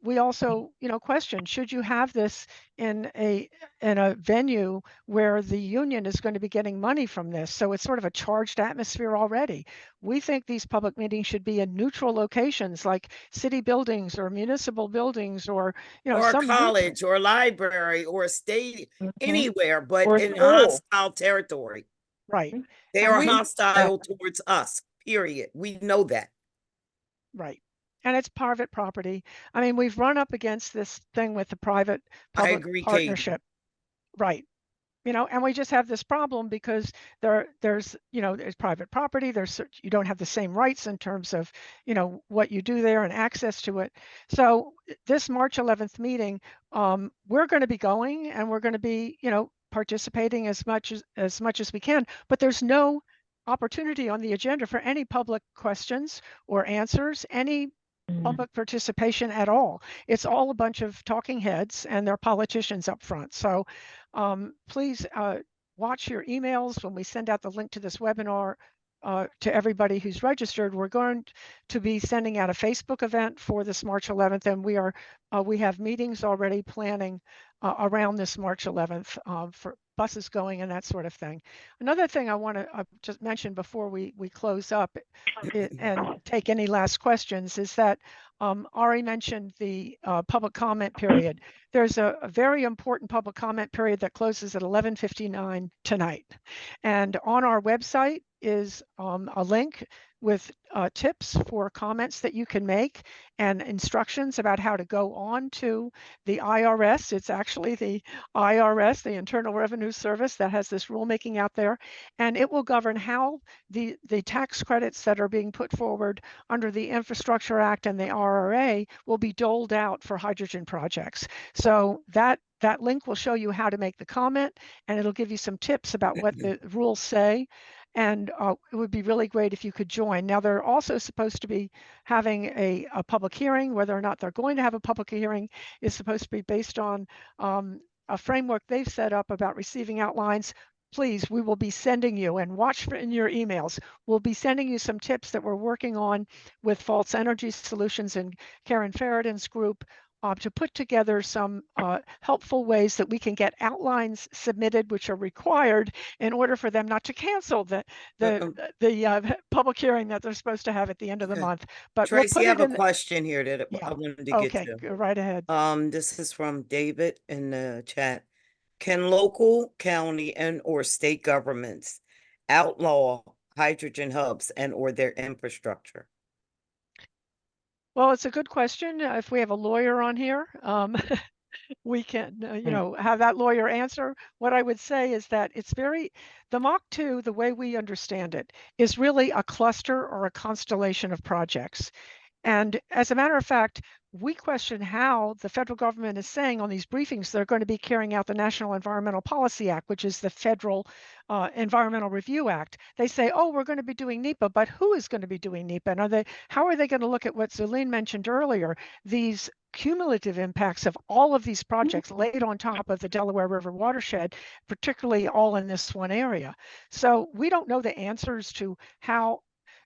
We also, question, should you have this in a venue where the union is going to be getting money from this? So it's sort of a charged atmosphere already. We think these public meetings should be in neutral locations like city buildings or municipal buildings or, or some a college or a library or a stadium, anywhere, but or in hostile territory. Right. They are hostile towards us, period. We know that. Right. And it's private property. I mean, we've run up against this thing with the private-public partnership. Katie. Right. And we just have this problem because there's private property. You don't have the same rights in terms of, what you do there and access to it. So this March 11th meeting, we're going to be going and we're going to be, participating as much as we can, but there's no opportunity on the agenda for any public questions or answers, any public participation at all. It's all a bunch of talking heads and they're politicians up front. So please watch your emails when we send out the link to this webinar to everybody who's registered. We're going to be sending out a Facebook event for this March 11th, and we have meetings already planning around this March 11th for buses going and that sort of thing. Another thing I want to just mention before we close up and take any last questions is that Ari mentioned the public comment period. There's a very important public comment period that closes at 11:59 tonight. And on our website is a link with tips for comments that you can make and instructions about how to go on to the IRS. It's actually the IRS, the Internal Revenue Service, that has this rulemaking out there, and it will govern how the tax credits that are being put forward under the Infrastructure Act and the RRA will be doled out for hydrogen projects. So that link will show you how to make the comment, and it'll give you some tips about what the rules say. And it would be really great if you could join. Now, they're also supposed to be having a public hearing. Whether or not they're going to have a public hearing is supposed to be based on a framework they've set up about receiving outlines. Please, we will be sending you, and watch in your emails, we'll be sending you some tips that we're working on with False Energy Solutions and Karen Feriden's group to put together some helpful ways that we can get outlines submitted, which are required in order for them not to cancel the public hearing that they're supposed to have at the end of the Okay. month. But we'll Tracy, put I have it a in. question here that I Yeah. wanted to get Okay, to. go right ahead. This is from David in the chat. Can local, county, and or state governments outlaw hydrogen hubs and or their infrastructure? Well, it's a good question. If we have a lawyer on here, we can, have that lawyer answer. What I would say is that the MACH2, the way we understand it, is really a cluster or a constellation of projects. And as a matter of fact, we question how the federal government is saying on these briefings they're going to be carrying out the National Environmental Policy Act, which is the federal Environmental Review Act. They say, oh, we're going to be doing NEPA, but who is going to be doing NEPA? And how are they going to look at what Zulene mentioned earlier, these cumulative impacts of all of these projects laid on top of the Delaware River Watershed, particularly all in this one area? So we don't know the answers to how.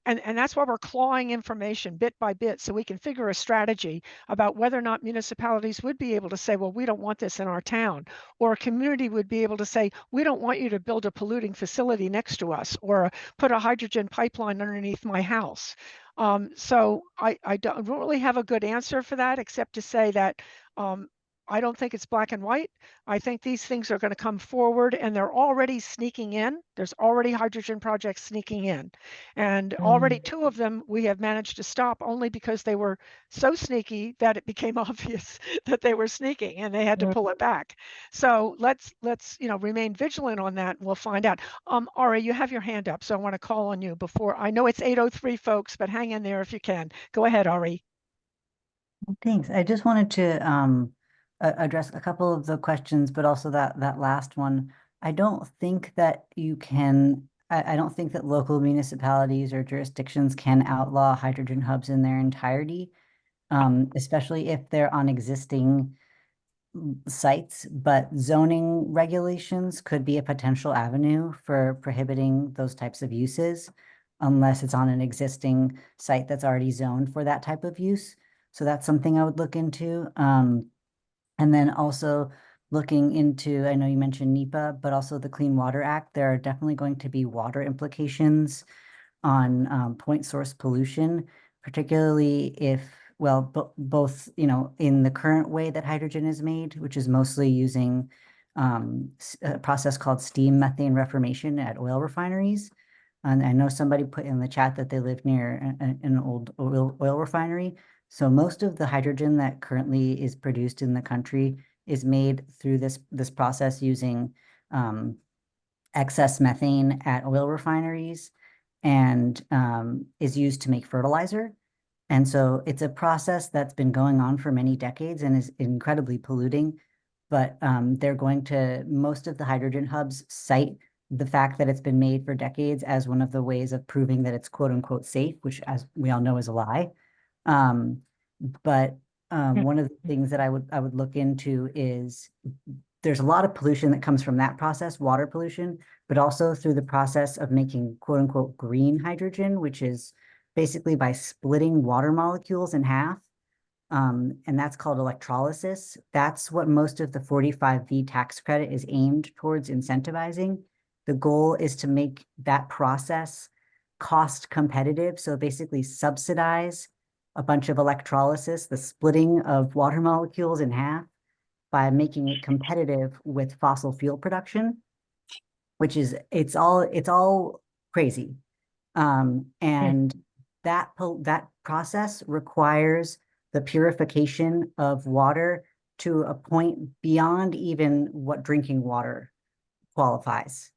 And that's why we're clawing information bit by bit so we can figure a strategy about whether or not municipalities would be able to say, well, we don't want this in our town, or a community would be able to say, we don't want you to build a polluting facility next to us, or put a hydrogen pipeline underneath my house. So I don't really have a good answer for that, except to say that I don't think it's black and white. I think these things are going to come forward, and they're already sneaking in. There's already hydrogen projects sneaking in. And already two of them we have managed to stop only because they were so sneaky that it became obvious that they were sneaking and they had to pull it back. So let's remain vigilant on that, and we'll find out. Ari, you have your hand up, so I want to call on you before. I know it's 8:03, folks, but hang in there if you can. Go ahead, Ari. Thanks. I just wanted to address a couple of the questions, but also that last one. I don't think that you can, I don't think that local municipalities or jurisdictions can outlaw hydrogen hubs in their entirety, especially if they're on existing sites, but zoning regulations could be a potential avenue for prohibiting those types of uses unless it's on an existing site that's already zoned for that type of use. So that's something I would look into. And then also looking into, I know you mentioned NEPA, but also the Clean Water Act. There are definitely going to be water implications on point source pollution, particularly if, well, both, in the current way that hydrogen is made, which is mostly using a process called steam methane reformation at oil refineries. And I know somebody put in the chat that they live near an old oil refinery. So most of the hydrogen that currently is produced in the country is made through this process using excess methane at oil refineries and is used to make fertilizer. And so it's a process that's been going on for many decades and is incredibly polluting. But most of the hydrogen hubs cite the fact that it's been made for decades as one of the ways of proving that it's quote unquote safe, which as we all know is a lie. But one of the things that I would look into is there's a lot of pollution that comes from that process, water pollution, but also through the process of making quote unquote green hydrogen, which is basically by splitting water molecules in half. And that's called electrolysis. That's what most of the 45V tax credit is aimed towards incentivizing. The goal is to make that process cost competitive. So basically subsidize a bunch of electrolysis, the splitting of water molecules in half, by making it competitive with fossil fuel production, which is, it's all crazy. And that process requires the purification of water to a point beyond even what drinking water qualifies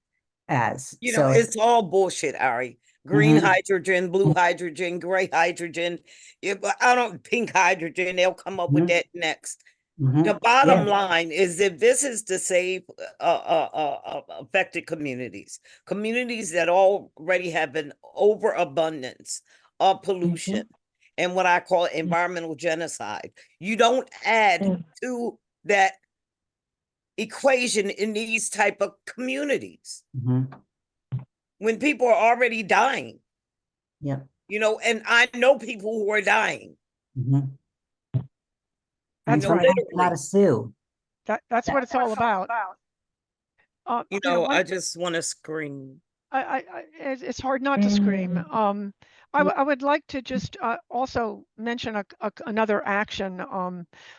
as. So It's all bullshit, Ari. Green hydrogen, blue hydrogen, gray hydrogen. Pink hydrogen, they'll come up with that next. The bottom line is that this is to save affected communities that already have an overabundance of pollution and what I call environmental genocide. You don't add to that equation in these type of communities when people are already dying. Yep. And I know people who are dying. That's know, right. How to sue. That's what it's all about. I just want to scream. It's hard not to scream. Yeah. I would like to just also mention another action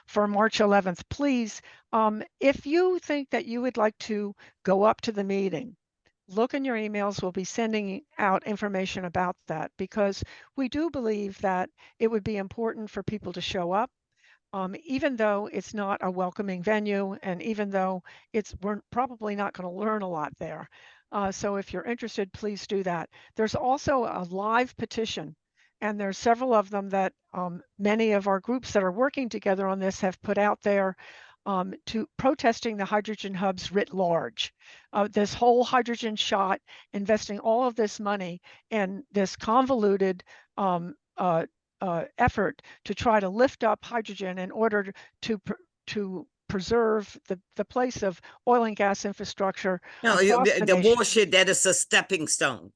for March 11th. Please, if you think that you would like to go up to the meeting, look in your emails. We'll be sending out information about that because we do believe that it would be important for people to show up. Even though it's not a welcoming venue, and even though we're probably not going to learn a lot there. So if you're interested, please do that. There's also a live petition, and there's several of them that many of our groups that are working together on this have put out there to protesting the hydrogen hubs writ large. This whole hydrogen shot, investing all of this money in this convoluted effort to try to lift up hydrogen in order to preserve the place of oil and gas infrastructure No, across the the nation. bullshit that is a stepping stone.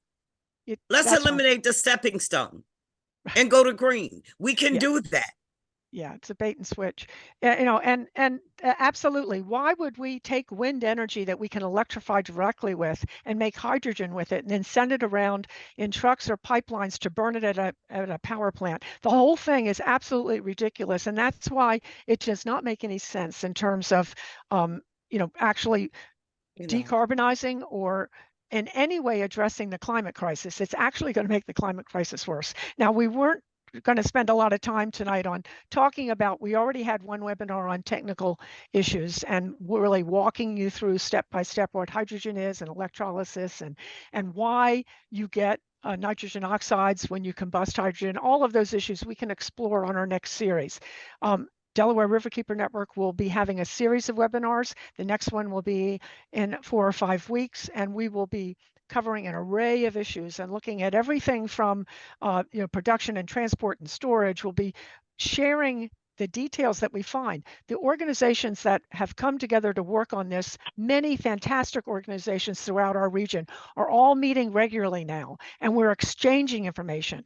Let's That's right. eliminate the stepping stone and go to green. We can Yeah. do that. Yeah, it's a bait and switch. And absolutely. Why would we take wind energy that we can electrify directly with and make hydrogen with it and then send it around in trucks or pipelines to burn it at a power plant? The whole thing is absolutely ridiculous, and that's why it does not make any sense in terms of actually decarbonizing or in any way addressing the climate crisis. It's actually going to make the climate crisis worse. Now, we weren't going to spend a lot of time tonight on talking about, we already had one webinar on technical issues and really walking you through step by step what hydrogen is and electrolysis and why you get nitrogen oxides when you combust hydrogen. All of those issues we can explore on our next series. Delaware Riverkeeper Network will be having a series of webinars. The next one will be in 4 or 5 weeks, and we will be covering an array of issues and looking at everything from production and transport and storage. We'll be sharing the details that we find. The organizations that have come together to work on this, many fantastic organizations throughout our region, are all meeting regularly now, and we're exchanging information.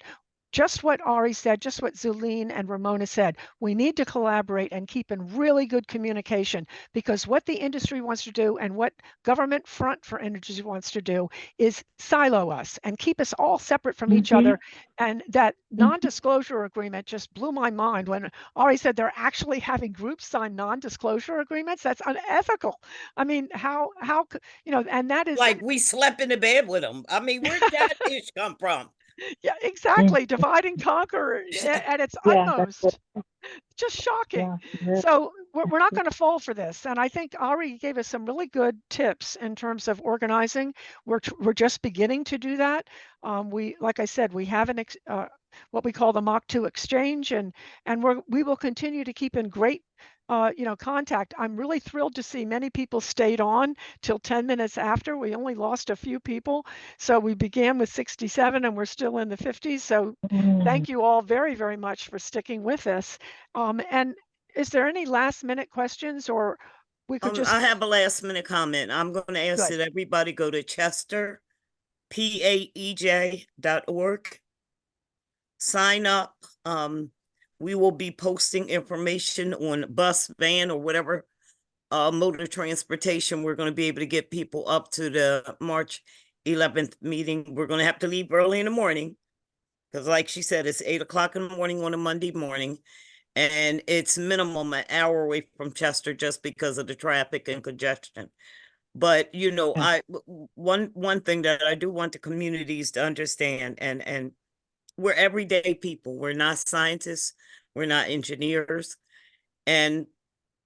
Just what Ari said, just what Zulene and Ramona said, we need to collaborate and keep in really good communication, because what the industry wants to do and what Government Front for Energy wants to do is silo us and keep us all separate from each other. And that non-disclosure agreement just blew my mind when Ari said they're actually having groups sign non-disclosure agreements. That's unethical. I mean, how and that is like we slept in the bed with them. I mean, where did that ish come from? Yeah, exactly. Divide and conquer at its utmost. Just shocking. So we're not going to fall for this. And I think Ari gave us some really good tips in terms of organizing. We're just beginning to do that. Like I said, we have what we call the MACH2 exchange, and we will continue to keep in great contact. I'm really thrilled to see many people stayed on till 10 minutes after. We only lost a few people. So we began with 67 and we're still in the 50s. So thank you all very, very much for sticking with us. And is there any last minute questions, or we could just... I have a last minute comment. I'm going to ask that everybody go to Chester, PAEJ.org. Sign up. We will be posting information on bus, van, or whatever mode of transportation. We're going to be able to get people up to the March 11th meeting. We're going to have to leave early in the morning because, like she said, it's 8 o'clock in the morning on a Monday morning, and it's minimum an hour away from Chester just because of the traffic and congestion. But one thing that I do want the communities to understand, and we're everyday people. We're not scientists. We're not engineers. And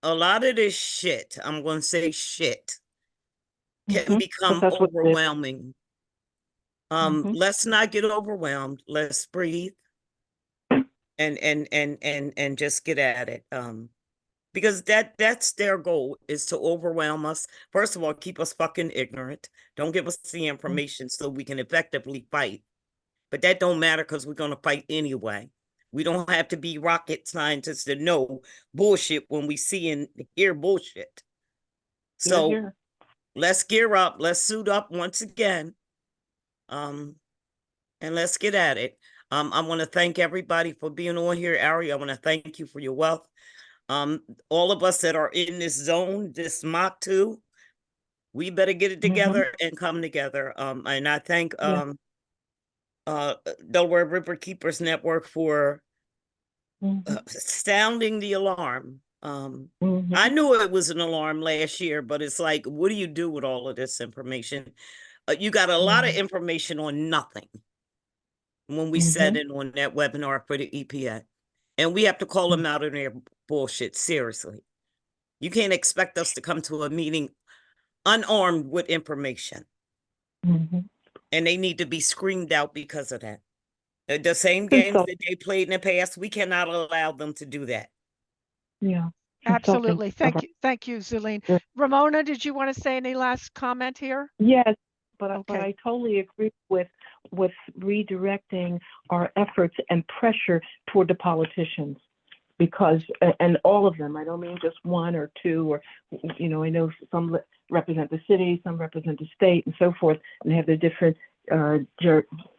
a lot of this shit, I'm going to say shit, can become overwhelming. Let's not get overwhelmed. Let's breathe and just get at it. Because that's their goal, is to overwhelm us. First of all, keep us fucking ignorant. Don't give us the information so we can effectively fight. But that don't matter because we're going to fight anyway. We don't have to be rocket scientists to know bullshit when we see and hear bullshit. So let's gear up. Let's suit up once again. And let's get at it. I want to thank everybody for being on here. Ari, I want to thank you for your wealth All of us that are in this zone, this MACH2, we better get it together and come together. And I thank Delaware River Keepers Network for sounding the alarm. I knew it was an alarm last year, but it's like, what do you do with all of this information? You got a lot of information on nothing when we set in on that webinar for the EPA. And we have to call them out on their bullshit, seriously. You can't expect us to come to a meeting unarmed with information. And they need to be screamed out because of that. The same games that they played in the past, we cannot allow them to do that. Yeah. Absolutely. Thank you. Thank you, Zuline. Ramona, did you want to say any last comment here? Yes, but Okay. I totally agree with redirecting our efforts and pressure toward the politicians, because and all of them. I don't mean just one or two, or I know some represent the city, some represent the state, and so forth, and they have their different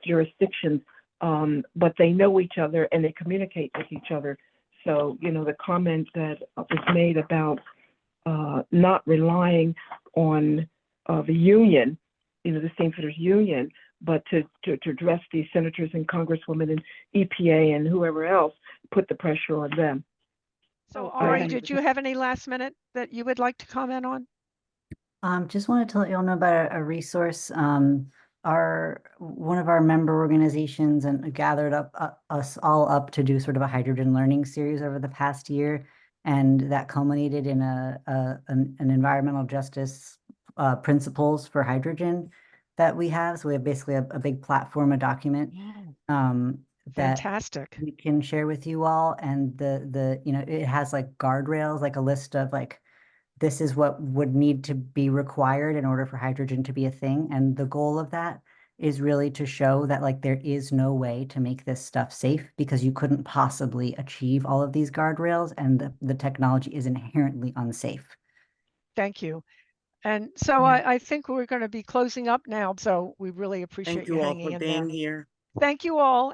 jurisdictions. But they know each other and they communicate with each other. So, the comment that was made about not relying on the union, the Steamfitters Union, but to address these senators and congresswomen and EPA and whoever else, put the pressure on them. So, Ari, did you have any last minute that you would like to comment on? Just wanted to let you all know about a resource. One of our member organizations and gathered us all up to do sort of a hydrogen learning series over the past year, and that culminated in an environmental justice principles for hydrogen that we have. So we have basically a big platform, a document that Fantastic. we can share with you all, and it has like guardrails, like a list of like, this is what would need to be required in order for hydrogen to be a thing. And the goal of that is really to show that like there is no way to make this stuff safe, because you couldn't possibly achieve all of these guardrails, and the technology is inherently unsafe. Thank you. And so I think we're going to be closing up now. So we really appreciate Thank you you all hanging for in there. being here. Thank you all.